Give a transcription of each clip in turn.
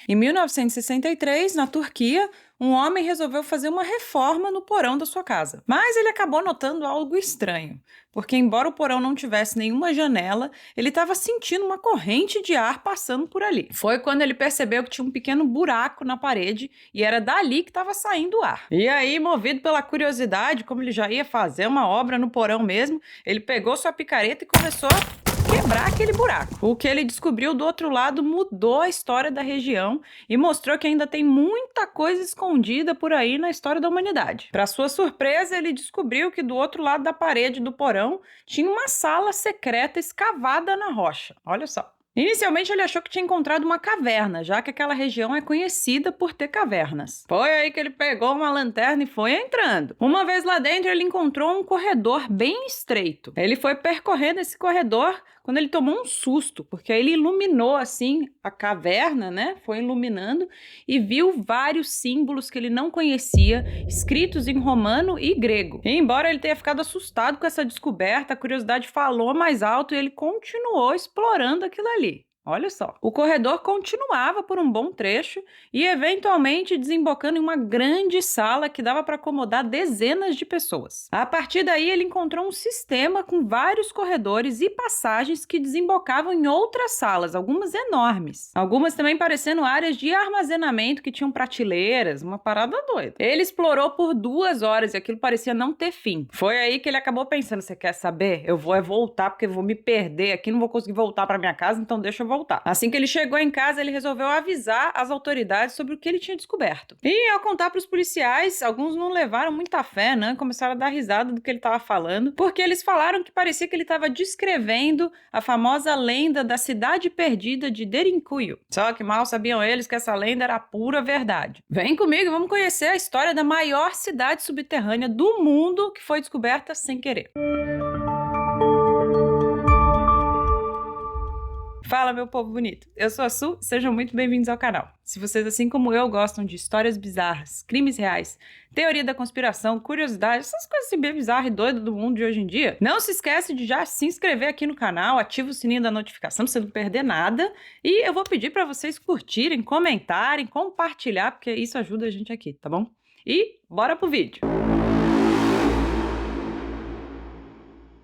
Em 1963, na Turquia, um homem resolveu fazer uma reforma no porão da sua casa. Mas ele acabou notando algo estranho, porque embora o porão não tivesse nenhuma janela, ele estava sentindo uma corrente de ar passando por ali. Foi quando ele percebeu que tinha um pequeno buraco na parede e era dali que estava saindo o ar. E aí, movido pela curiosidade, como ele já ia fazer uma obra no porão mesmo, ele pegou sua picareta e começou a quebrar aquele buraco. O que ele descobriu do outro lado mudou a história da região e mostrou que ainda tem muita coisa escondida por aí na história da humanidade. Para sua surpresa, ele descobriu que do outro lado da parede do porão tinha uma sala secreta escavada na rocha. Olha só. Inicialmente ele achou que tinha encontrado uma caverna, já que aquela região é conhecida por ter cavernas. Foi aí que ele pegou uma lanterna e foi entrando. Uma vez lá dentro ele encontrou um corredor bem estreito. Ele foi percorrendo esse corredor quando ele tomou um susto, porque aí ele iluminou assim a caverna, né? Foi iluminando e viu vários símbolos que ele não conhecia, escritos em romano e grego. E embora ele tenha ficado assustado com essa descoberta, a curiosidade falou mais alto e ele continuou explorando aquilo ali. Olha só. O corredor continuava por um bom trecho e eventualmente desembocando em uma grande sala que dava para acomodar dezenas de pessoas. A partir daí ele encontrou um sistema com vários corredores e passagens que desembocavam em outras salas, algumas enormes. Algumas também parecendo áreas de armazenamento que tinham prateleiras, uma parada doida. Ele explorou por 2 horas e aquilo parecia não ter fim. Foi aí que ele acabou pensando, você quer saber? Eu vou voltar porque eu vou me perder aqui, não vou conseguir voltar para minha casa, então deixa eu voltar. Assim que ele chegou em casa, ele resolveu avisar as autoridades sobre o que ele tinha descoberto. E ao contar para os policiais, alguns não levaram muita fé, né? Começaram a dar risada do que ele estava falando, porque eles falaram que parecia que ele estava descrevendo a famosa lenda da cidade perdida de Derinkuyu. Só que mal sabiam eles que essa lenda era a pura verdade. Vem comigo, vamos conhecer a história da maior cidade subterrânea do mundo que foi descoberta sem querer. Fala, meu povo bonito! Eu sou a Su, sejam muito bem-vindos ao canal. Se vocês, assim como eu, gostam de histórias bizarras, crimes reais, teoria da conspiração, curiosidade, essas coisas assim bem bizarras e doidas do mundo de hoje em dia, não se esquece de já se inscrever aqui no canal, ativa o sininho da notificação pra você não perder nada. E eu vou pedir para vocês curtirem, comentarem, compartilhar, porque isso ajuda a gente aqui, tá bom? E bora pro vídeo!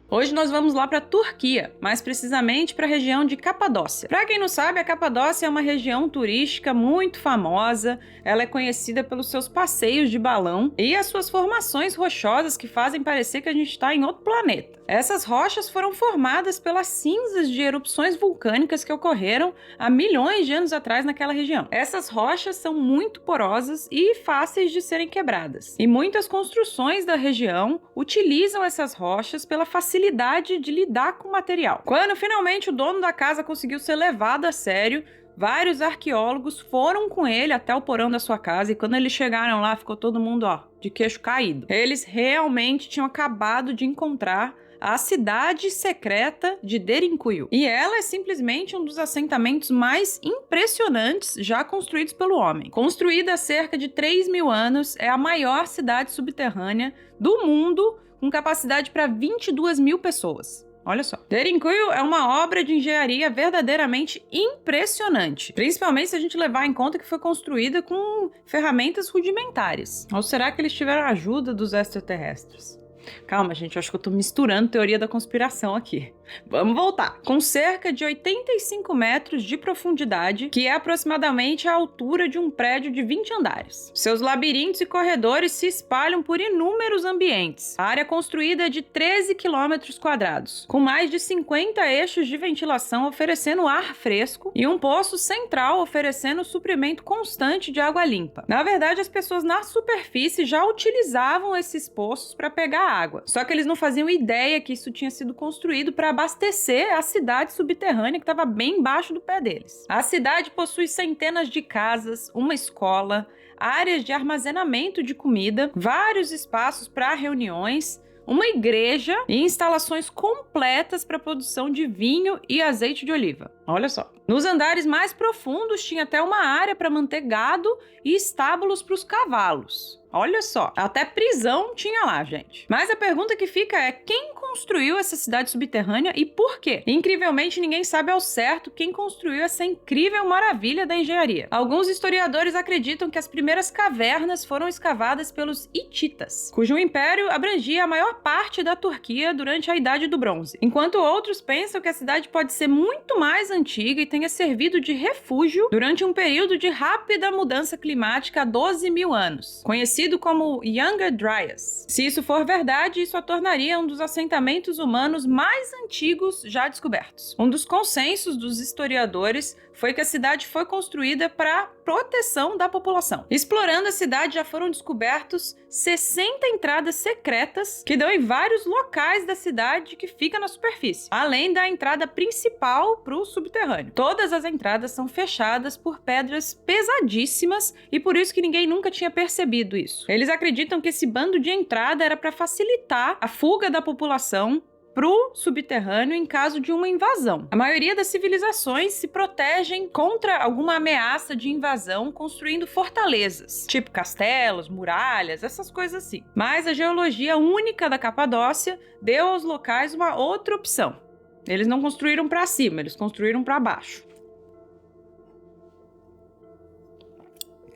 Hoje nós vamos lá para a Turquia, mais precisamente para a região de Capadócia. Para quem não sabe, a Capadócia é uma região turística muito famosa, ela é conhecida pelos seus passeios de balão e as suas formações rochosas que fazem parecer que a gente está em outro planeta. Essas rochas foram formadas pelas cinzas de erupções vulcânicas que ocorreram há milhões de anos atrás naquela região. Essas rochas são muito porosas e fáceis de serem quebradas. E muitas construções da região utilizam essas rochas pela facilidade de lidar com o material. Quando finalmente o dono da casa conseguiu ser levado a sério, vários arqueólogos foram com ele até o porão da sua casa e quando eles chegaram lá, ficou todo mundo, de queixo caído. Eles realmente tinham acabado de encontrar a cidade secreta de Derinkuyu. E ela é simplesmente um dos assentamentos mais impressionantes já construídos pelo homem. Construída há cerca de 3.000 anos, é a maior cidade subterrânea do mundo, com capacidade para 22.000 pessoas. Olha só. Derinkuyu é uma obra de engenharia verdadeiramente impressionante, principalmente se a gente levar em conta que foi construída com ferramentas rudimentares. Ou será que eles tiveram a ajuda dos extraterrestres? Calma, gente, eu acho que eu tô misturando teoria da conspiração aqui. Vamos voltar. Com cerca de 85 metros de profundidade, que é aproximadamente a altura de um prédio de 20 andares. Seus labirintos e corredores se espalham por inúmeros ambientes. A área construída é de 13 quilômetros quadrados, com mais de 50 eixos de ventilação oferecendo ar fresco e um poço central oferecendo suprimento constante de água limpa. Na verdade, as pessoas na superfície já utilizavam esses poços para pegar água, só que eles não faziam ideia que isso tinha sido construído para abastecer a cidade subterrânea que estava bem embaixo do pé deles. A cidade possui centenas de casas, uma escola, áreas de armazenamento de comida, vários espaços para reuniões, uma igreja e instalações completas para produção de vinho e azeite de oliva. Olha só. Nos andares mais profundos tinha até uma área para manter gado e estábulos para os cavalos. Olha só, até prisão tinha lá, gente. Mas a pergunta que fica é, quem construiu essa cidade subterrânea e por quê. Incrivelmente, ninguém sabe ao certo quem construiu essa incrível maravilha da engenharia. Alguns historiadores acreditam que as primeiras cavernas foram escavadas pelos hititas, cujo império abrangia a maior parte da Turquia durante a Idade do Bronze, enquanto outros pensam que a cidade pode ser muito mais antiga e tenha servido de refúgio durante um período de rápida mudança climática há 12 mil anos, conhecido como Younger Dryas. Se isso for verdade, isso a tornaria um dos assentamentos humanos mais antigos já descobertos. Um dos consensos dos historiadores foi que a cidade foi construída para proteção da população. Explorando a cidade, já foram descobertos 60 entradas secretas que dão em vários locais da cidade que fica na superfície, além da entrada principal para o subterrâneo. Todas as entradas são fechadas por pedras pesadíssimas e por isso que ninguém nunca tinha percebido isso. Eles acreditam que esse bando de entrada era para facilitar a fuga da população pro subterrâneo em caso de uma invasão. A maioria das civilizações se protegem contra alguma ameaça de invasão construindo fortalezas, tipo castelos, muralhas, essas coisas assim. Mas a geologia única da Capadócia deu aos locais uma outra opção. Eles não construíram para cima, eles construíram para baixo.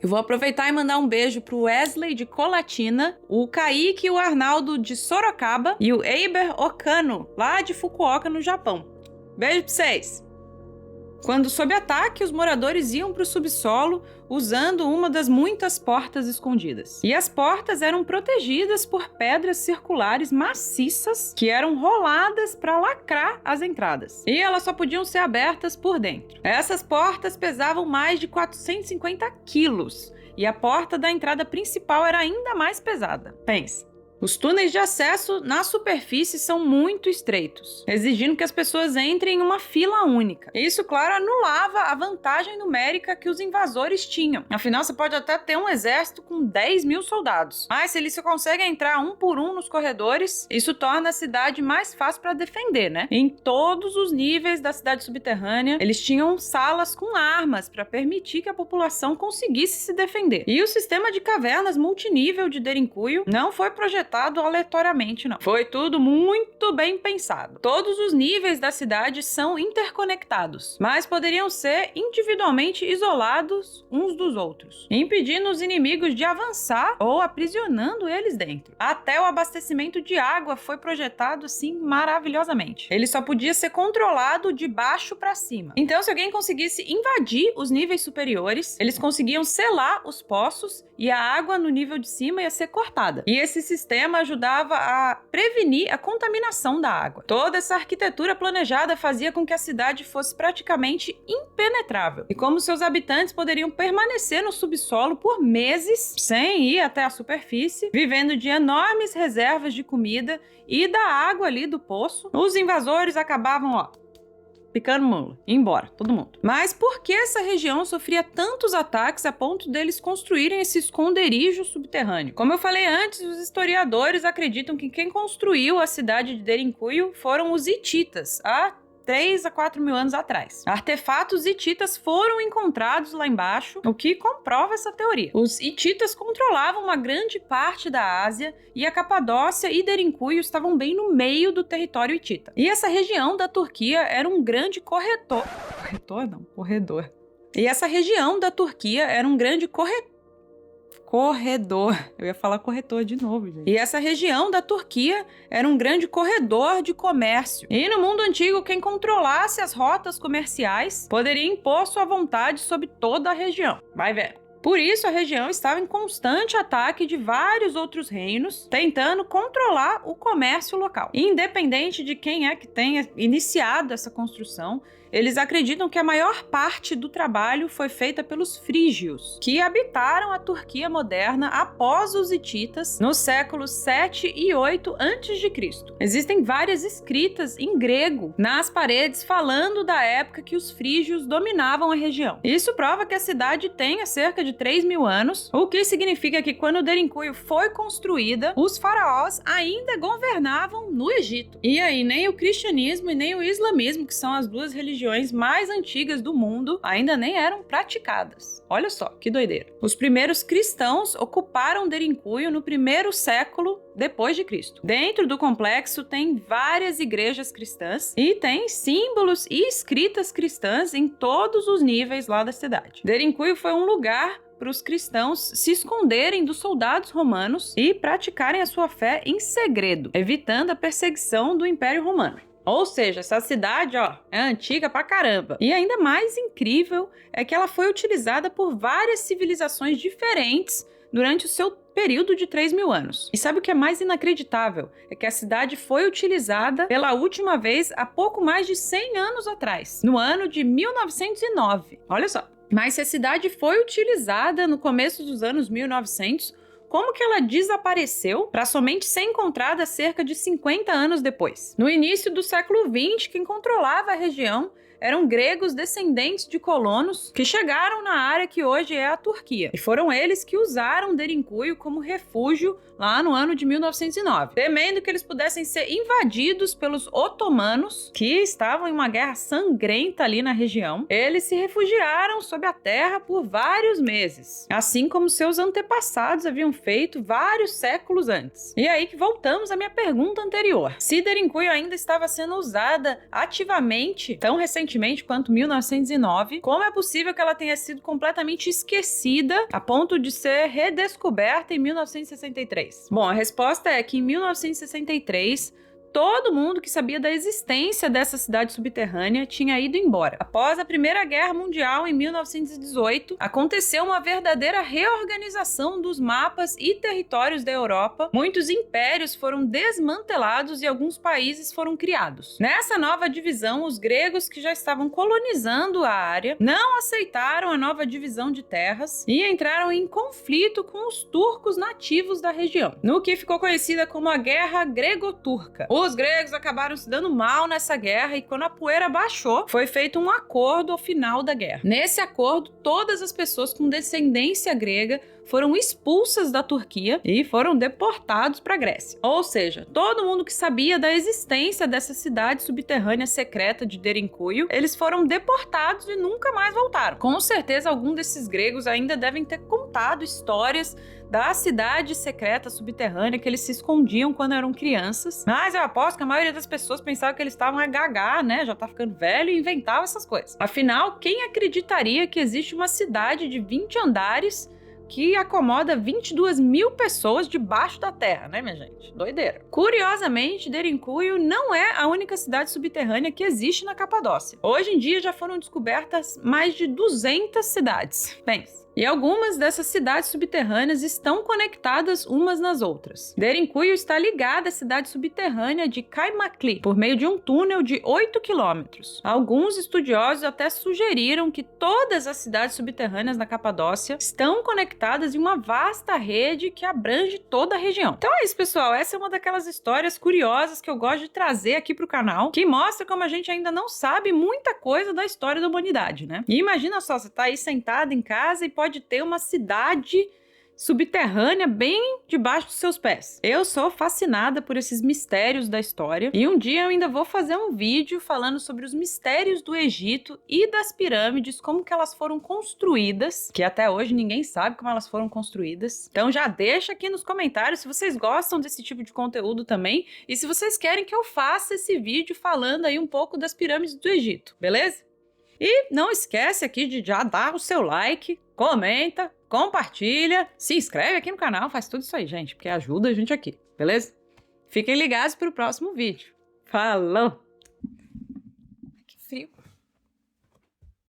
Eu vou aproveitar e mandar um beijo pro Wesley de Colatina, o Kaique e o Arnaldo de Sorocaba e o Eiber Okano, lá de Fukuoka, no Japão. Beijo pra vocês! Quando sob ataque, os moradores iam para o subsolo usando uma das muitas portas escondidas. E as portas eram protegidas por pedras circulares maciças que eram roladas para lacrar as entradas. E elas só podiam ser abertas por dentro. Essas portas pesavam mais de 450 quilos e a porta da entrada principal era ainda mais pesada. Pensa. Os túneis de acesso na superfície são muito estreitos, exigindo que as pessoas entrem em uma fila única. Isso, claro, anulava a vantagem numérica que os invasores tinham. Afinal, você pode até ter um exército com 10 mil soldados, mas se eles só conseguem entrar um por um nos corredores, isso torna a cidade mais fácil para defender, né? Em todos os níveis da cidade subterrânea, eles tinham salas com armas para permitir que a população conseguisse se defender. E o sistema de cavernas multinível de Derinkuyu não foi projetado aleatoriamente, não. Foi tudo muito bem pensado. Todos os níveis da cidade são interconectados, mas poderiam ser individualmente isolados uns dos outros, impedindo os inimigos de avançar ou aprisionando eles dentro. Até o abastecimento de água foi projetado assim maravilhosamente. Ele só podia ser controlado de baixo para cima. Então, se alguém conseguisse invadir os níveis superiores, eles conseguiam selar os poços e a água no nível de cima ia ser cortada. E esse sistema ajudava a prevenir a contaminação da água. Toda essa arquitetura planejada fazia com que a cidade fosse praticamente impenetrável. E como seus habitantes poderiam permanecer no subsolo por meses, sem ir até a superfície, vivendo de enormes reservas de comida e da água ali do poço, os invasores acabavam, picando mula, ia embora, todo mundo. Mas por que essa região sofria tantos ataques a ponto deles construírem esse esconderijo subterrâneo? Como eu falei antes, os historiadores acreditam que quem construiu a cidade de Derinkuyu foram os hititas, há 3 a 4 mil anos atrás. Artefatos hititas foram encontrados lá embaixo, o que comprova essa teoria. Os hititas controlavam uma grande parte da Ásia e a Capadócia e Derinkuyu estavam bem no meio do território hitita. E essa região da Turquia era um grande corredor. E essa região da Turquia era um grande corredor. Eu ia falar corretor de novo, gente. E essa região da Turquia era um grande corredor de comércio. E no mundo antigo, quem controlasse as rotas comerciais poderia impor sua vontade sobre toda a região. Vai ver. Por isso, a região estava em constante ataque de vários outros reinos, tentando controlar o comércio local. Independente de quem é que tenha iniciado essa construção, eles acreditam que a maior parte do trabalho foi feita pelos frígios, que habitaram a Turquia moderna após os hititas nos séculos 7 e 8 a.C. Existem várias escritas em grego nas paredes falando da época que os frígios dominavam a região. Isso prova que a cidade tenha cerca de de 3.000 anos, o que significa que quando Derinkuyu foi construída, os faraós ainda governavam no Egito. E aí, nem o cristianismo e nem o islamismo, que são as duas religiões mais antigas do mundo, ainda nem eram praticadas. Olha só, que doideira. Os primeiros cristãos ocuparam Derinkuyu no 1º século depois de Cristo. Dentro do complexo tem várias igrejas cristãs e tem símbolos e escritas cristãs em todos os níveis lá da cidade. Derinkuyu foi um lugar para os cristãos se esconderem dos soldados romanos e praticarem a sua fé em segredo, evitando a perseguição do Império Romano. Ou seja, essa cidade, é antiga pra caramba. E ainda mais incrível é que ela foi utilizada por várias civilizações diferentes durante o seu período de 3.000 anos. E sabe o que é mais inacreditável? É que a cidade foi utilizada pela última vez há pouco mais de 100 anos atrás, no ano de 1909. Olha só. Mas se a cidade foi utilizada no começo dos anos 1900, como que ela desapareceu para somente ser encontrada cerca de 50 anos depois? No início do século XX, quem controlava a região eram gregos descendentes de colonos que chegaram na área que hoje é a Turquia. E foram eles que usaram Derinkuyu como refúgio lá no ano de 1909, temendo que eles pudessem ser invadidos pelos otomanos, que estavam em uma guerra sangrenta ali na região. Eles se refugiaram sob a terra por vários meses, assim como seus antepassados haviam feito vários séculos antes. E aí que voltamos à minha pergunta anterior. Se Derinkuyu ainda estava sendo usada ativamente tão recentemente quanto 1909, como é possível que ela tenha sido completamente esquecida a ponto de ser redescoberta em 1963? Bom, a resposta é que em 1963, todo mundo que sabia da existência dessa cidade subterrânea tinha ido embora. Após a Primeira Guerra Mundial, em 1918, aconteceu uma verdadeira reorganização dos mapas e territórios da Europa. Muitos impérios foram desmantelados e alguns países foram criados. Nessa nova divisão, os gregos que já estavam colonizando a área não aceitaram a nova divisão de terras e entraram em conflito com os turcos nativos da região, no que ficou conhecida como a Guerra Grego-Turca. Os gregos acabaram se dando mal nessa guerra e quando a poeira baixou, foi feito um acordo ao final da guerra. Nesse acordo, todas as pessoas com descendência grega foram expulsas da Turquia e foram deportados para a Grécia. Ou seja, todo mundo que sabia da existência dessa cidade subterrânea secreta de Derinkuyu, eles foram deportados e nunca mais voltaram. Com certeza, algum desses gregos ainda devem ter contado histórias da cidade secreta subterrânea que eles se escondiam quando eram crianças. Mas eu aposto que a maioria das pessoas pensava que eles estavam a gagar, né? Já tá ficando velho e inventava essas coisas. Afinal, quem acreditaria que existe uma cidade de 20 andares que acomoda 22.000 pessoas debaixo da terra, né, minha gente? Doideira. Curiosamente, Derinkuyu não é a única cidade subterrânea que existe na Capadócia. Hoje em dia já foram descobertas mais de 200 cidades. Pensa. E algumas dessas cidades subterrâneas estão conectadas umas nas outras. Derinkuyu está ligada à cidade subterrânea de Kaymakli por meio de um túnel de 8 quilômetros. Alguns estudiosos até sugeriram que todas as cidades subterrâneas na Capadócia estão conectadas em uma vasta rede que abrange toda a região. Então é isso, pessoal. Essa é uma daquelas histórias curiosas que eu gosto de trazer aqui para o canal, que mostra como a gente ainda não sabe muita coisa da história da humanidade, né? E imagina só, você tá aí sentado em casa e pode ter uma cidade subterrânea bem debaixo dos seus pés. Eu sou fascinada por esses mistérios da história e um dia eu ainda vou fazer um vídeo falando sobre os mistérios do Egito e das pirâmides, como que elas foram construídas, que até hoje ninguém sabe como elas foram construídas. Então já deixa aqui nos comentários se vocês gostam desse tipo de conteúdo também e se vocês querem que eu faça esse vídeo falando aí um pouco das pirâmides do Egito, beleza? E não esquece aqui de já dar o seu like, comenta, compartilha, se inscreve aqui no canal, faz tudo isso aí, gente, porque ajuda a gente aqui, beleza? Fiquem ligados para o próximo vídeo. Falou!